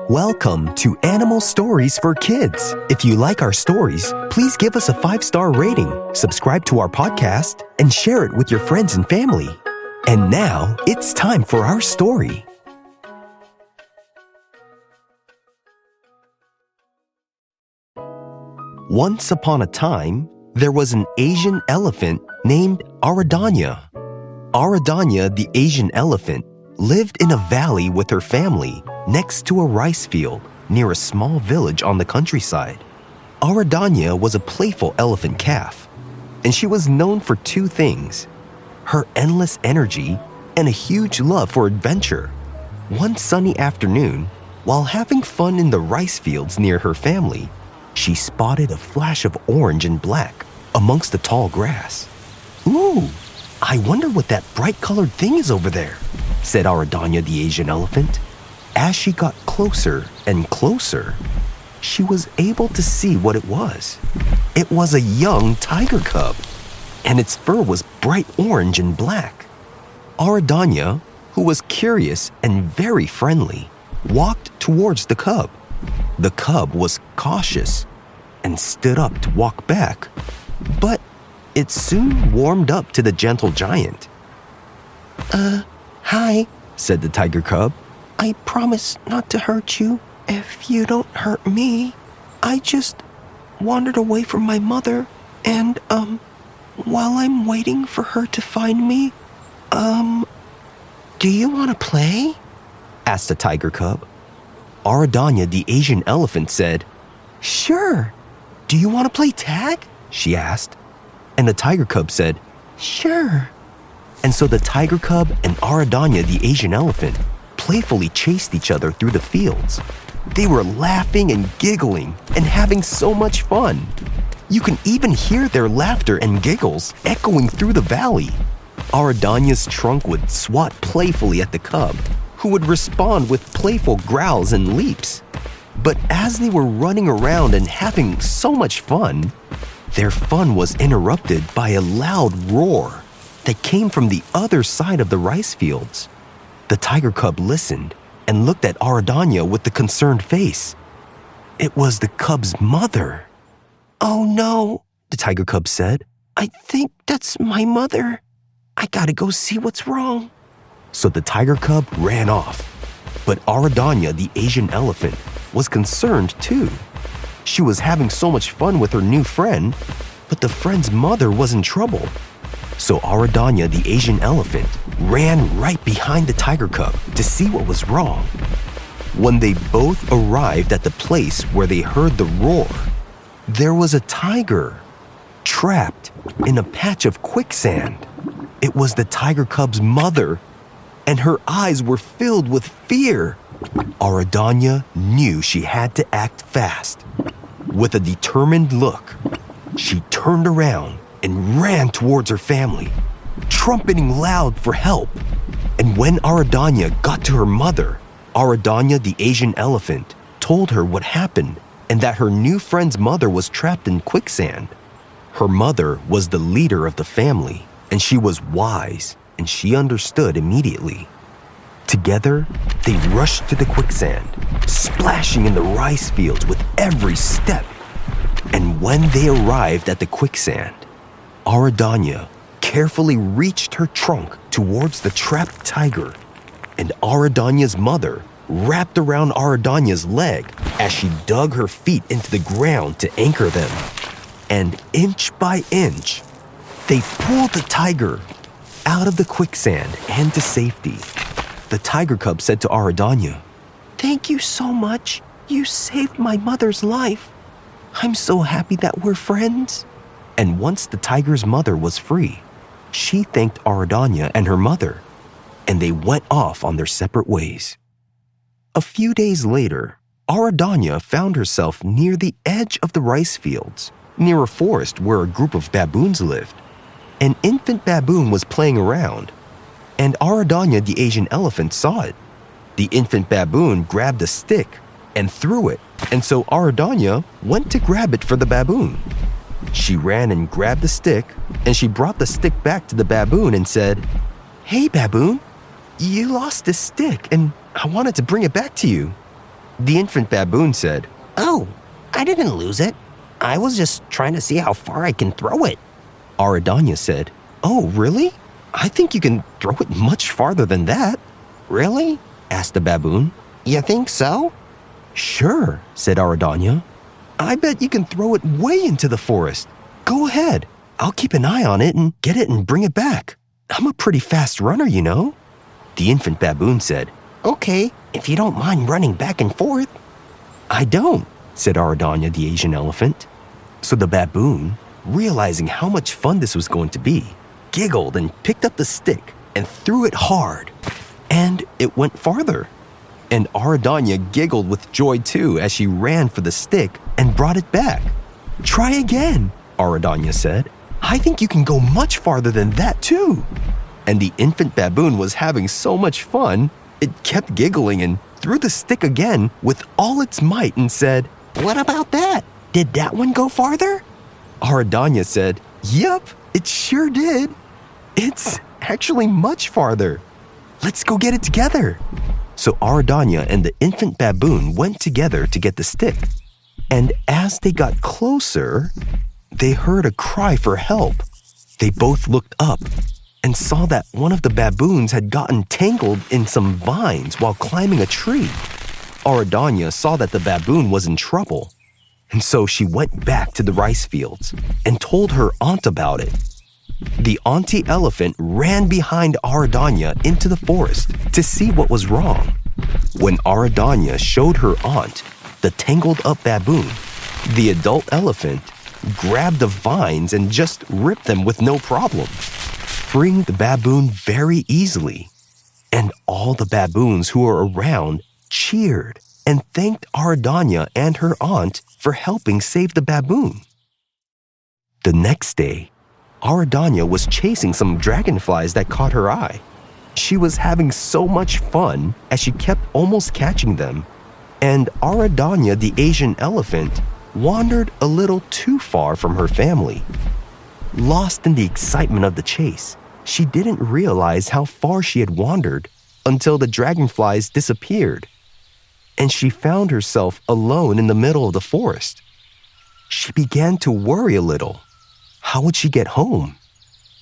Welcome to Animal Stories for Kids. If you like our stories, please give us a 5-star rating, subscribe to our podcast, and share it with your friends and family. And now, it's time for our story. Once upon a time, there was an Asian elephant named Aradanya. Aradanya, the Asian elephant, lived in a valley with her family next to a rice field near a small village on the countryside. Aradanya was a playful elephant calf, and she was known for two things: her endless energy and a huge love for adventure. One sunny afternoon, while having fun in the rice fields near her family, she spotted a flash of orange and black amongst the tall grass. "Ooh, I wonder what that bright-colored thing is over there," said Aradanya the Asian elephant. As she got closer and closer, she was able to see what it was. It was a young tiger cub, and its fur was bright orange and black. Aradanya, who was curious and very friendly, walked towards the cub. The cub was cautious and stood up to walk back, but it soon warmed up to the gentle giant. Hi, said the tiger cub. "I promise not to hurt you if you don't hurt me. I just wandered away from my mother, and, while I'm waiting for her to find me, do you want to play?" asked the tiger cub. Aradanya the Asian elephant said, "Sure. Do you want to play tag?" she asked. And the tiger cub said, "Sure." And so the tiger cub and Aradanya the Asian elephant playfully chased each other through the fields. They were laughing and giggling and having so much fun. You can even hear their laughter and giggles echoing through the valley. Aradanya's trunk would swat playfully at the cub, who would respond with playful growls and leaps. But as they were running around and having so much fun, their fun was interrupted by a loud roar that came from the other side of the rice fields. The tiger cub listened and looked at Aradanya with a concerned face. It was the cub's mother. "Oh no," the tiger cub said. "I think that's my mother. I gotta go see what's wrong." So the tiger cub ran off. But Aradanya, the Asian elephant, was concerned too. She was having so much fun with her new friend, but the friend's mother was in trouble. So Aradanya, the Asian elephant, ran right behind the tiger cub to see what was wrong. When they both arrived at the place where they heard the roar, there was a tiger trapped in a patch of quicksand. It was the tiger cub's mother, and her eyes were filled with fear. Aradanya knew she had to act fast. With a determined look, she turned around and ran towards her family, trumpeting loud for help. And when Aradanya got to her mother, Aradanya the Asian elephant told her what happened and that her new friend's mother was trapped in quicksand. Her mother was the leader of the family, and she was wise, and she understood immediately. Together, they rushed to the quicksand, splashing in the rice fields with every step. And when they arrived at the quicksand, Aradanya carefully reached her trunk towards the trapped tiger, and Aradanya's mother wrapped around Aradanya's leg as she dug her feet into the ground to anchor them. And inch by inch, they pulled the tiger out of the quicksand and to safety. The tiger cub said to Aradanya, "Thank you so much. You saved my mother's life. I'm so happy that we're friends." And once the tiger's mother was free, she thanked Aradanya and her mother, and they went off on their separate ways. A few days later, Aradanya found herself near the edge of the rice fields, near a forest where a group of baboons lived. An infant baboon was playing around, and Aradanya the Asian elephant saw it. The infant baboon grabbed a stick and threw it, and so Aradanya went to grab it for the baboon. She ran and grabbed the stick, and she brought the stick back to the baboon and said, "Hey baboon, you lost this stick and I wanted to bring it back to you." The infant baboon said, "Oh, I didn't lose it. I was just trying to see how far I can throw it." Aradanya said, "Oh, really? I think you can throw it much farther than that." "Really?" asked the baboon. "You think so?" "Sure," said Aradanya. "I bet you can throw it way into the forest. Go ahead. I'll keep an eye on it and get it and bring it back. I'm a pretty fast runner, you know." The infant baboon said, "Okay, if you don't mind running back and forth." "I don't," said Aradanya the Asian elephant. So the baboon, realizing how much fun this was going to be, giggled and picked up the stick and threw it hard. And it went farther. And Aradanya giggled with joy too as she ran for the stick and brought it back. "Try again," Aradanya said. "I think you can go much farther than that too." And the infant baboon was having so much fun, it kept giggling and threw the stick again with all its might and said, "What about that? Did that one go farther?" Aradanya said, "Yep, it sure did. It's actually much farther. Let's go get it together." So Aradanya and the infant baboon went together to get the stick. And as they got closer, they heard a cry for help. They both looked up and saw that one of the baboons had gotten tangled in some vines while climbing a tree. Aradanya saw that the baboon was in trouble, and so she went back to the rice fields and told her aunt about it. The auntie elephant ran behind Aradanya into the forest to see what was wrong. When Aradanya showed her aunt the tangled up baboon, the adult elephant grabbed the vines and just ripped them with no problem, freeing the baboon very easily. And all the baboons who were around cheered and thanked Aradanya and her aunt for helping save the baboon. The next day, Aradanya was chasing some dragonflies that caught her eye. She was having so much fun as she kept almost catching them. And Aradanya the Asian elephant wandered a little too far from her family. Lost in the excitement of the chase, she didn't realize how far she had wandered until the dragonflies disappeared. And she found herself alone in the middle of the forest. She began to worry a little. How would she get home?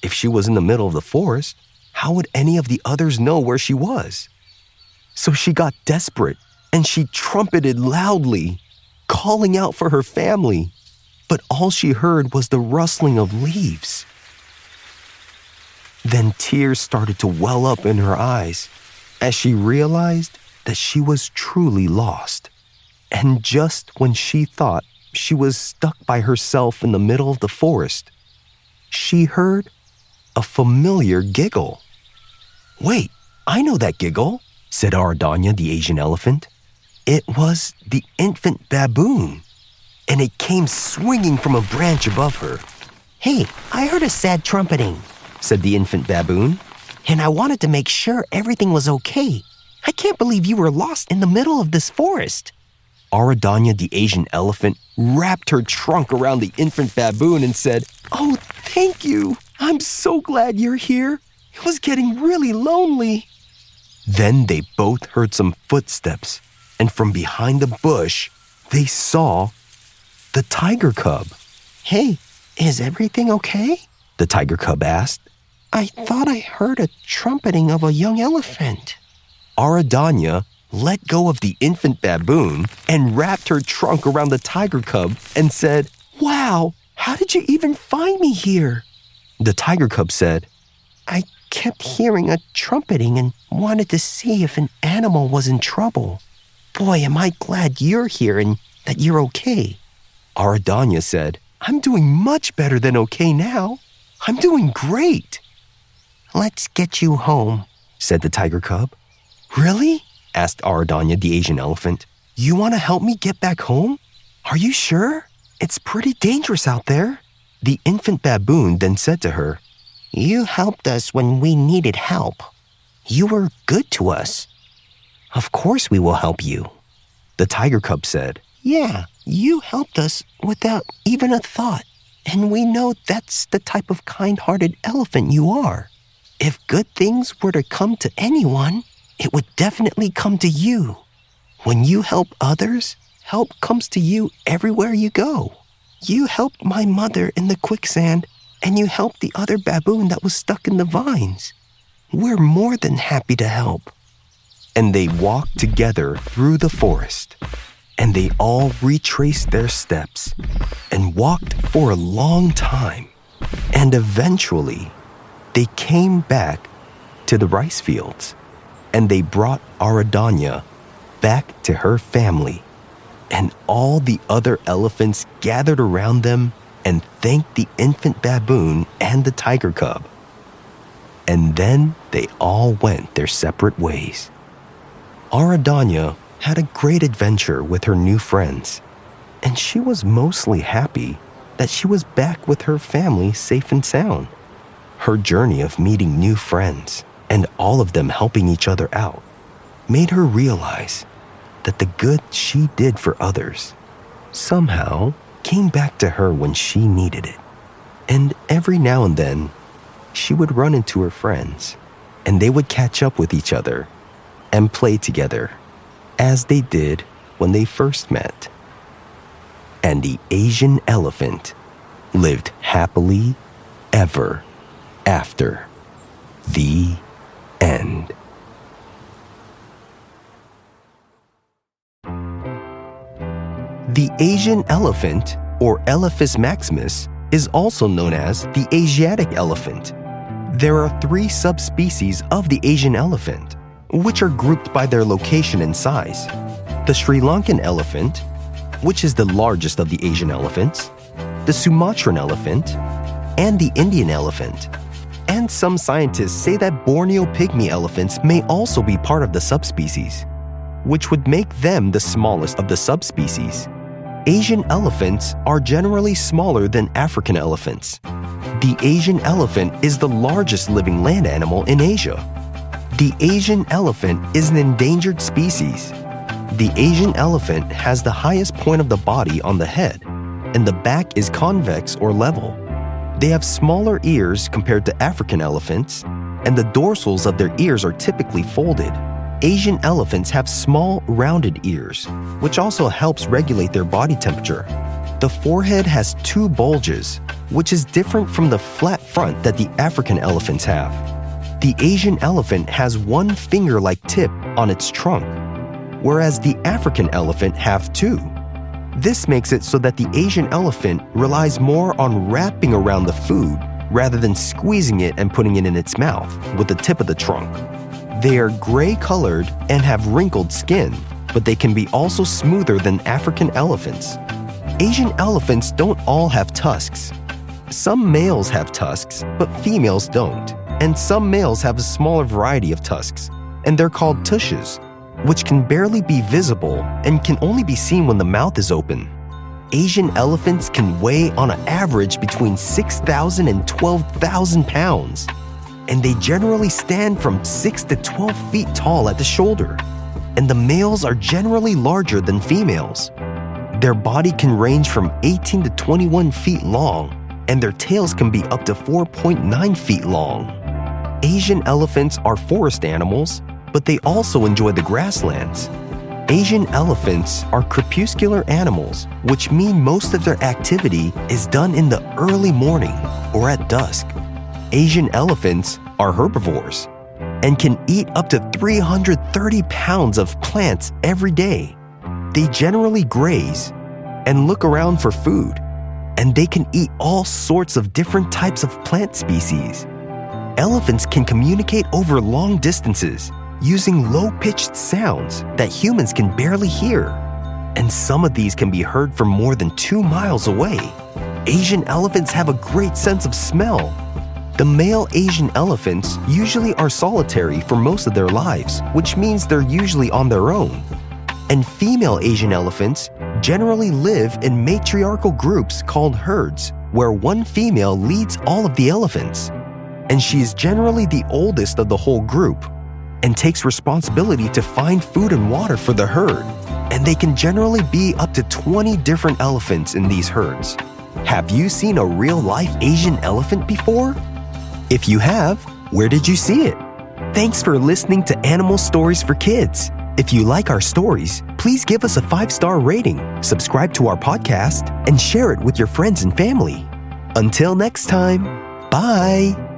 If she was in the middle of the forest, how would any of the others know where she was? So she got desperate and she trumpeted loudly, calling out for her family. But all she heard was the rustling of leaves. Then tears started to well up in her eyes as she realized that she was truly lost. And just when she thought she was stuck by herself in the middle of the forest, she heard a familiar giggle. "Wait, I know that giggle," said Aradanya the Asian elephant. It was the infant baboon, and it came swinging from a branch above her. "Hey, I heard a sad trumpeting," said the infant baboon. "and I wanted to make sure everything was okay. I can't believe you were lost in the middle of this forest." Aradanya the Asian elephant wrapped her trunk around the infant baboon and said, "Oh, thank you. I'm so glad you're here. It was getting really lonely." Then they both heard some footsteps, and from behind the bush, they saw the tiger cub. "Hey, is everything okay?" the tiger cub asked. "I thought I heard a trumpeting of a young elephant." Aradanya let go of the infant baboon and wrapped her trunk around the tiger cub and said, "Wow, how did you even find me here?" The tiger cub said, "I kept hearing a trumpeting and wanted to see if an animal was in trouble. Boy, am I glad you're here and that you're okay." Aradanya said, "I'm doing much better than okay now. I'm doing great." "Let's get you home," said the tiger cub. "Really?" asked Aradanya the Asian elephant. "You want to help me get back home? Are you sure? It's pretty dangerous out there." The infant baboon then said to her, "You helped us when we needed help. You were good to us. Of course we will help you." The tiger cub said, "Yeah, you helped us without even a thought, and we know that's the type of kind-hearted elephant you are. If good things were to come to anyone, it would definitely come to you. When you help others, help comes to you everywhere you go. You helped my mother in the quicksand, and you helped the other baboon that was stuck in the vines. We're more than happy to help." And they walked together through the forest, and they all retraced their steps and walked for a long time. And eventually, they came back to the rice fields, and they brought Aradanya back to her family. And all the other elephants gathered around them and thanked the infant baboon and the tiger cub. And then they all went their separate ways. Aradanya had a great adventure with her new friends, and she was mostly happy that she was back with her family safe and sound. Her journey of meeting new friends and all of them helping each other out made her realize that the good she did for others somehow came back to her when she needed it. And every now and then, she would run into her friends, and they would catch up with each other and play together, as they did when they first met. And the Asian elephant lived happily ever after. The end. The Asian elephant, or Elephas maximus, is also known as the Asiatic elephant. There are 3 subspecies of the Asian elephant, which are grouped by their location and size. The Sri Lankan elephant, which is the largest of the Asian elephants, the Sumatran elephant, and the Indian elephant. And some scientists say that Borneo pygmy elephants may also be part of the subspecies, which would make them the smallest of the subspecies. Asian elephants are generally smaller than African elephants. The Asian elephant is the largest living land animal in Asia. The Asian elephant is an endangered species. The Asian elephant has the highest point of the body on the head, and the back is convex or level. They have smaller ears compared to African elephants, and the dorsals of their ears are typically folded. Asian elephants have small, rounded ears, which also helps regulate their body temperature. The forehead has 2 bulges, which is different from the flat front that the African elephants have. The Asian elephant has 1 finger-like tip on its trunk, whereas the African elephant have 2. This makes it so that the Asian elephant relies more on wrapping around the food rather than squeezing it and putting it in its mouth with the tip of the trunk. They are gray-colored and have wrinkled skin, but they can be also smoother than African elephants. Asian elephants don't all have tusks. Some males have tusks, but females don't. And some males have a smaller variety of tusks, and they're called tushes, which can barely be visible and can only be seen when the mouth is open. Asian elephants can weigh on an average between 6,000 and 12,000 pounds, and they generally stand from 6 to 12 feet tall at the shoulder, and the males are generally larger than females. Their body can range from 18 to 21 feet long, and their tails can be up to 4.9 feet long. Asian elephants are forest animals, but they also enjoy the grasslands. Asian elephants are crepuscular animals, which mean most of their activity is done in the early morning or at dusk. Asian elephants are herbivores and can eat up to 330 pounds of plants every day. They generally graze and look around for food, and they can eat all sorts of different types of plant species. Elephants can communicate over long distances using low-pitched sounds that humans can barely hear, and some of these can be heard from more than 2 miles away. Asian elephants have a great sense of smell. The male Asian elephants usually are solitary for most of their lives, which means they're usually on their own. And female Asian elephants generally live in matriarchal groups called herds, where one female leads all of the elephants. And she is generally the oldest of the whole group and takes responsibility to find food and water for the herd. And they can generally be up to 20 different elephants in these herds. Have you seen a real-life Asian elephant before? If you have, where did you see it? Thanks for listening to Animal Stories for Kids. If you like our stories, please give us a 5-star rating, subscribe to our podcast, and share it with your friends and family. Until next time, bye!